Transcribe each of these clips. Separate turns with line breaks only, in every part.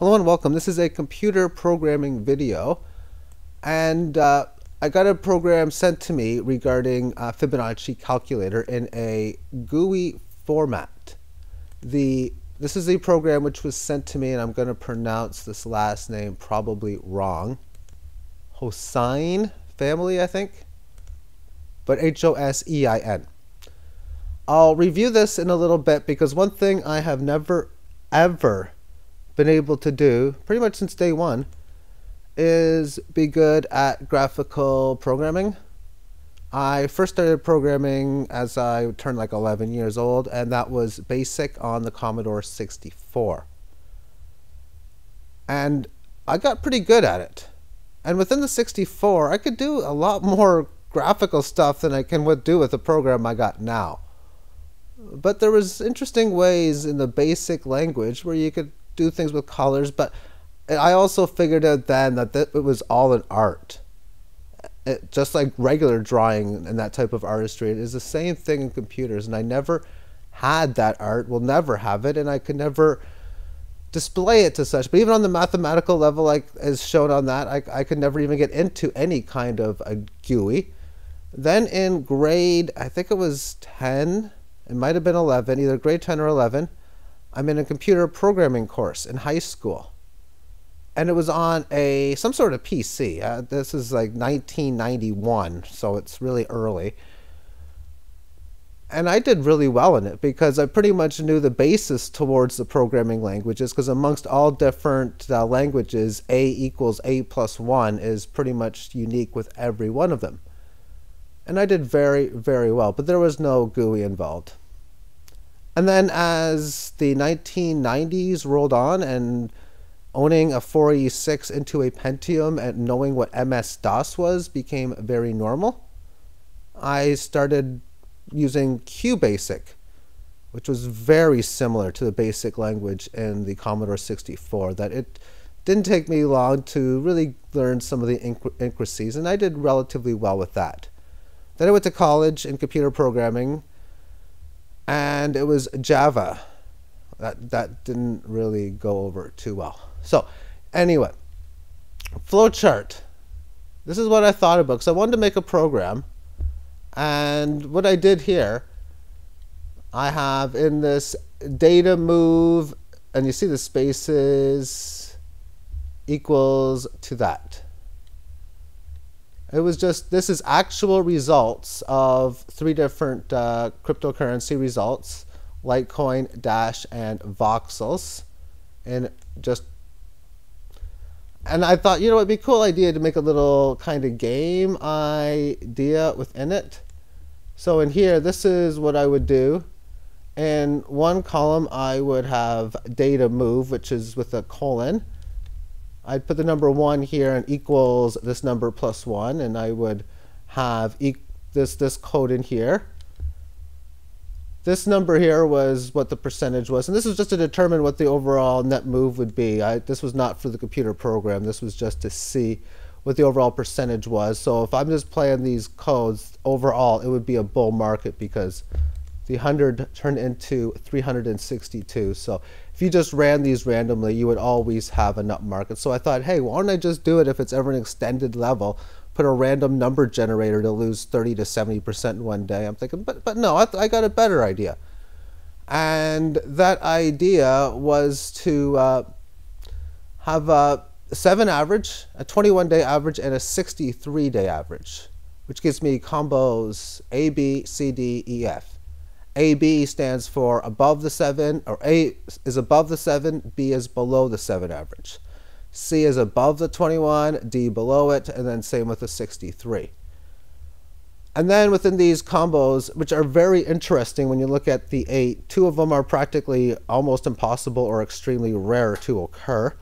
Hello and welcome. This is a computer programming video, and I got a program sent to me regarding Fibonacci calculator in a GUI format. This is a program which was sent to me, and I'm going to pronounce this last name probably wrong. Hossein family, I think, but H-O-S-E-I-N. I'll review this in a little bit because one thing I have never ever been able to do pretty much since day one is be good at graphical programming. I first started programming as I turned like 11 years old, and that was BASIC on the Commodore 64. And I got pretty good at it. And within the 64, I could do a lot more graphical stuff than I can do with the program I got now. But there was interesting ways in the BASIC language where you could do things with colors, but I also figured out then that it was all an art. Just like regular drawing and that type of artistry, it is the same thing in computers, and I never had that art, will never have it, and I could never display it to such. But even on the mathematical level, like as shown on that, I could never even get into any kind of a GUI. Then in grade, I think it was 10, it might have been 11, either grade 10 or 11, I'm in a computer programming course in high school, and it was on some sort of PC. This is like 1991, so it's really early. And I did really well in it because I pretty much knew the basis towards the programming languages, because amongst all different languages, A equals A plus 1 is pretty much unique with every one of them. And I did very, very well, but there was no GUI involved. And then as the 1990s rolled on, and owning a 486 into a Pentium and knowing what MS-DOS was became very normal, I started using QBasic, which was very similar to the BASIC language in the Commodore 64. That it didn't take me long to really learn some of the intricacies, and I did relatively well with that. Then I went to college in computer programming, and it was Java. That didn't really go over too well. So anyway, flowchart. This is what I thought about, because I wanted to make a program. And what I did here, I have in this data move, and you see the spaces equals to that. It was just, this is actual results of 3 different cryptocurrency results: Litecoin, Dash, and voxels. And I thought, you know, it'd be a cool idea to make a little kind of game idea within it. So in here, this is what I would do. In one column, I would have data move, which is with a colon. I'd put the number 1 here and equals this number plus 1, and I would have this code in here. This number here was what the percentage was, and this was just to determine what the overall net move would be. This was not for the computer program. This was just to see what the overall percentage was. So if I'm just playing these codes, overall it would be a bull market because the 100 turned into 362. So if you just ran these randomly, you would always have a nut market. So I thought, hey, why don't I just do it if it's ever an extended level? Put a random number generator to lose 30 to 70% in one day. I'm thinking, but no, I got a better idea. And that idea was to have a 7 average, a 21-day average, and a 63-day average, which gives me combos A, B, C, D, E, F. AB stands for above the 7, or A is above the 7, B is below the 7 average. C is above the 21, D below it, and then same with the 63. And then within these combos, which are very interesting when you look at the 8, 2 of them are practically almost impossible or extremely rare to occur.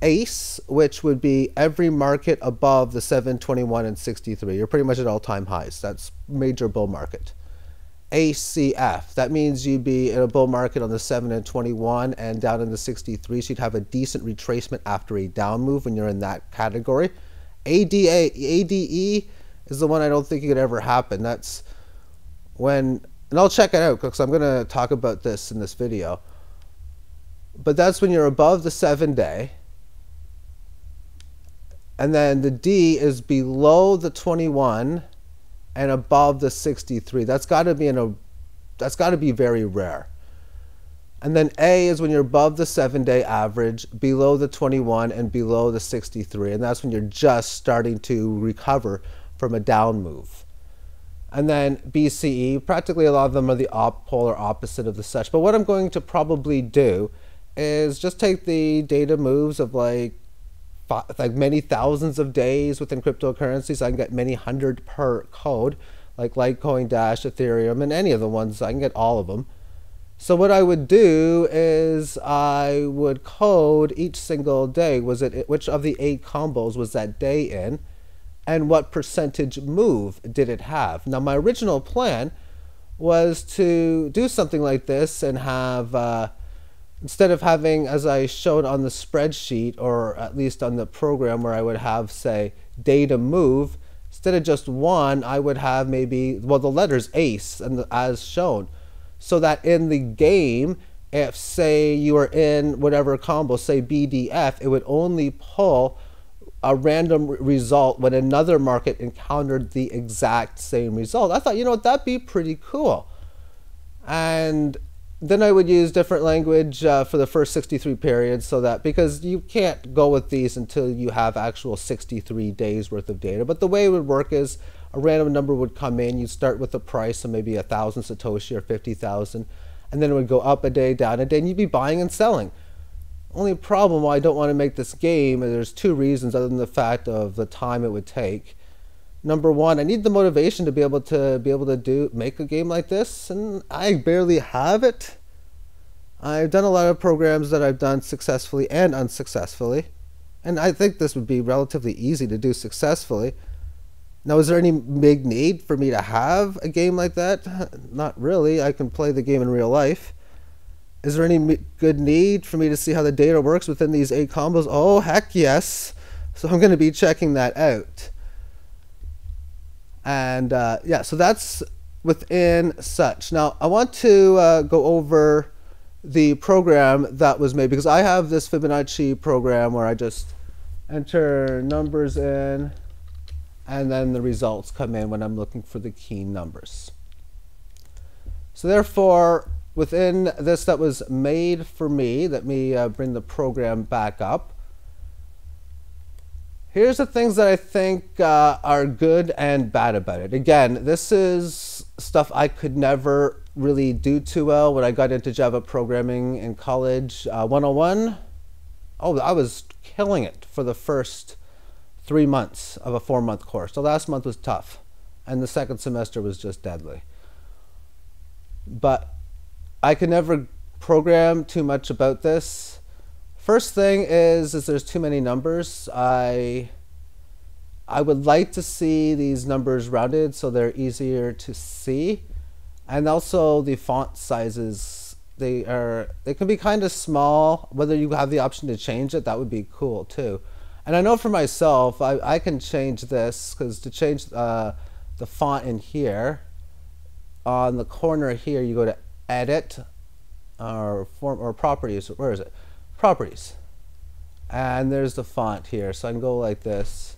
Ace, which would be every market above the 7, 21, and 63. You're pretty much at all-time highs. That's major bull market. ACF, that means you'd be in a bull market on the 7 and 21 and down in the 63, so you'd have a decent retracement after a down move when you're in that category. ADE is the one I don't think it could ever happen. That's when, and I'll check it out because I'm going to talk about this in this video. but that's when you're above the 7-day. And then the D is below the 21 and above the 63. That's got to be very rare. And then A is when you're above the 7-day average, below the 21 and below the 63. And that's when you're just starting to recover from a down move. And then BCE, practically a lot of them are the polar opposite of the such. But what I'm going to probably do is just take the data moves of like many thousands of days within cryptocurrencies. I can get many hundred per code, like Litecoin, Dash, Ethereum, and any of the ones. I can get all of them. So what I would do is I would code each single day. Which of the 8 combos was that day in, and what percentage move did it have? Now my original plan was to do something like this and have instead of having, as I showed on the spreadsheet, or at least on the program where I would have, say, data move, instead of just 1, I would have maybe, well, the letters ACE and as shown. So that in the game, if, say, you were in whatever combo, say BDF, it would only pull a random result when another market encountered the exact same result. I thought, you know what, that'd be pretty cool. And then I would use different language for the first 63 periods, so that, because you can't go with these until you have actual 63 days worth of data. But the way it would work is a random number would come in. You'd start with a price of maybe 1,000 Satoshi or 50,000, and then it would go up a day, down a day, and you'd be buying and selling. Only problem why I don't want to make this game, and there's 2 reasons other than the fact of the time it would take. Number 1, I need the motivation to be able to make a game like this, and I barely have it. I've done a lot of programs that I've done successfully and unsuccessfully, and I think this would be relatively easy to do successfully. Now, is there any big need for me to have a game like that? Not really. I can play the game in real life. Is there any good need for me to see how the data works within these 8 combos? Oh, heck yes. So I'm going to be checking that out. And yeah, so that's within such. Now, I want to go over the program that was made, because I have this Fibonacci program where I just enter numbers in, and then the results come in when I'm looking for the key numbers. So therefore, within this that was made for me, let me bring the program back up. Here's the things that I think are good and bad about it. Again, this is stuff I could never really do too well when I got into Java programming in college. 101, oh, I was killing it for the first 3 months of a 4-month course. The last month was tough, and the second semester was just deadly. But I could never program too much about this. First thing is there's too many numbers. I would like to see these numbers rounded so they're easier to see. And also the font sizes, they can be kind of small. Whether you have the option to change it, that would be cool too. And I know for myself, I can change this, because to change the font in here, on the corner here, you go to Edit, or Form, or Properties. Where is it? Properties. And there's the font here, so I can go like this.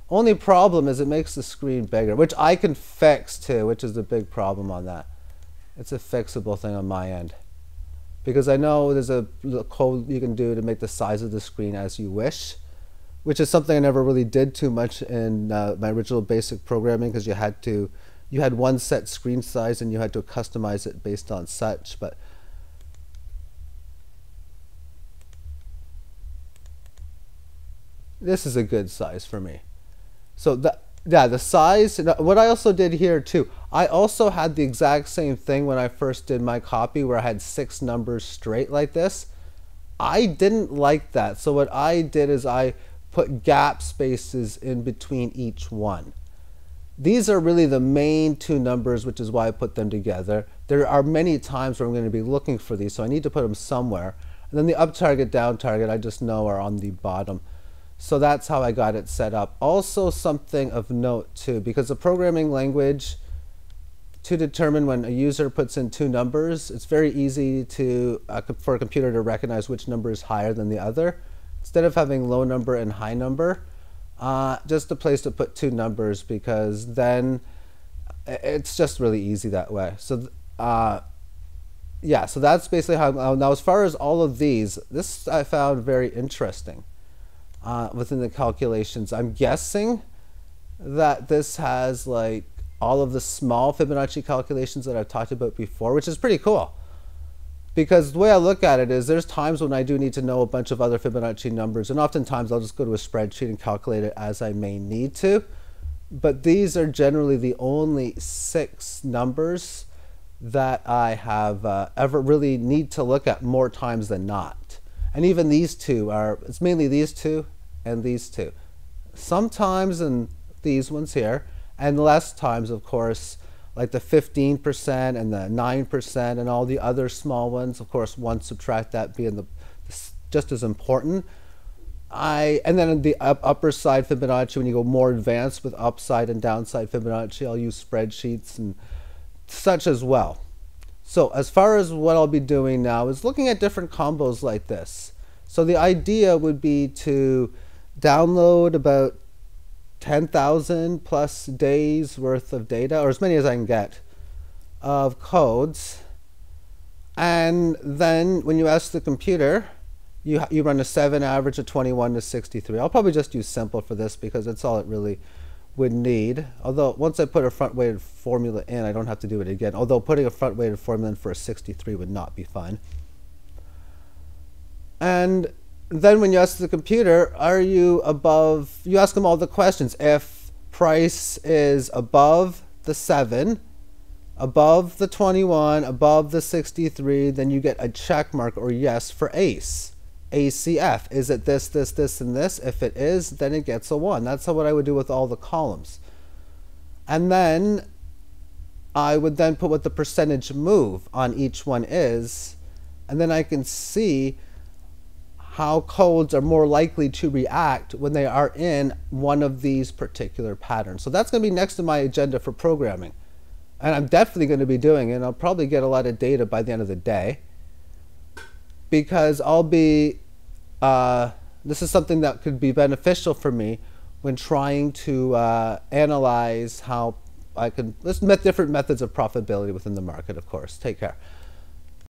Only problem is it makes the screen bigger, which I can fix too, which is the big problem on that. It's a fixable thing on my end, because I know there's a code you can do to make the size of the screen as you wish, which is something I never really did too much in my original basic programming, because you had one set screen size and you had to customize it based on such. But this is a good size for me. So the size, what I also did here too, I also had the exact same thing when I first did my copy, where I had 6 numbers straight like this. I didn't like that. So what I did is I put gap spaces in between each one. These are really the main 2 numbers, which is why I put them together. There are many times where I'm going to be looking for these, so I need to put them somewhere. And then the up target, down target, I just know are on the bottom. So that's how I got it set up. Also, something of note too, because the programming language to determine when a user puts in two numbers, it's very easy to for a computer to recognize which number is higher than the other. Instead of having low number and high number, just a place to put two numbers, because then it's just really easy that way. So yeah, so that's basically how. Now as far as all of these, this I found very interesting within the calculations. I'm guessing that this has like all of the small Fibonacci calculations that I've talked about before, which is pretty cool. Because the way I look at it is there's times when I do need to know a bunch of other Fibonacci numbers, and oftentimes I'll just go to a spreadsheet and calculate it as I may need to. But these are generally the only 6 numbers that I have ever really need to look at more times than not. And even these two it's mainly these two and these two. Sometimes in these ones here, and less times, of course, like the 15% and the 9% and all the other small ones. Of course, one subtract that being just as important. And then in the upper side Fibonacci, when you go more advanced with upside and downside Fibonacci, I'll use spreadsheets and such as well. So as far as what I'll be doing now is looking at different combos like this. So the idea would be to download about 10,000 plus days worth of data, or as many as I can get, of codes. And then when you ask the computer, you run a 7 average of 21 to 63. I'll probably just use simple for this because that's all it really would need. Although once I put a front weighted formula in, I don't have to do it again. Although putting a front weighted formula in for a 63 would not be fun. And then when you ask the computer, are you above, you ask them all the questions. If price is above the 7, above the 21, above the 63, then you get a check mark or yes for ACE. ACF, is it this, this, this, and this? If it is, then it gets a 1. That's what I would do with all the columns. And then I would then put what the percentage move on each one is, and then I can see how codes are more likely to react when they are in one of these particular patterns. So that's going to be next to my agenda for programming. And I'm definitely going to be doing it, and I'll probably get a lot of data by the end of the day. Because I'll be, this is something that could be beneficial for me when trying to analyze how I can, let's met different methods of profitability within the market, of course. Take care.